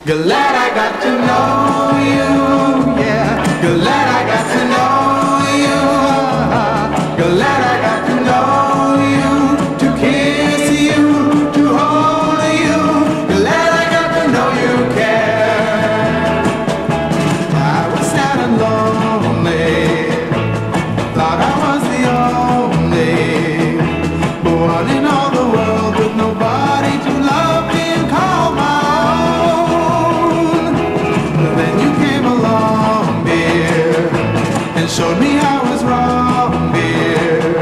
Glad I got to know you, yeah. Glad I got to know you. Glad I got to know you, to kiss you, to hold you. Glad I got to know you care. I was sad and lonely, thought I was the only one in all the world with nobody to love me and call my own. Then you came along, dear, and showed me I was wrong, dear.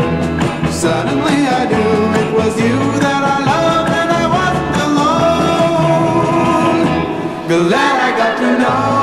Suddenly I knew it was you that I loved and I wasn't alone. Glad I got to know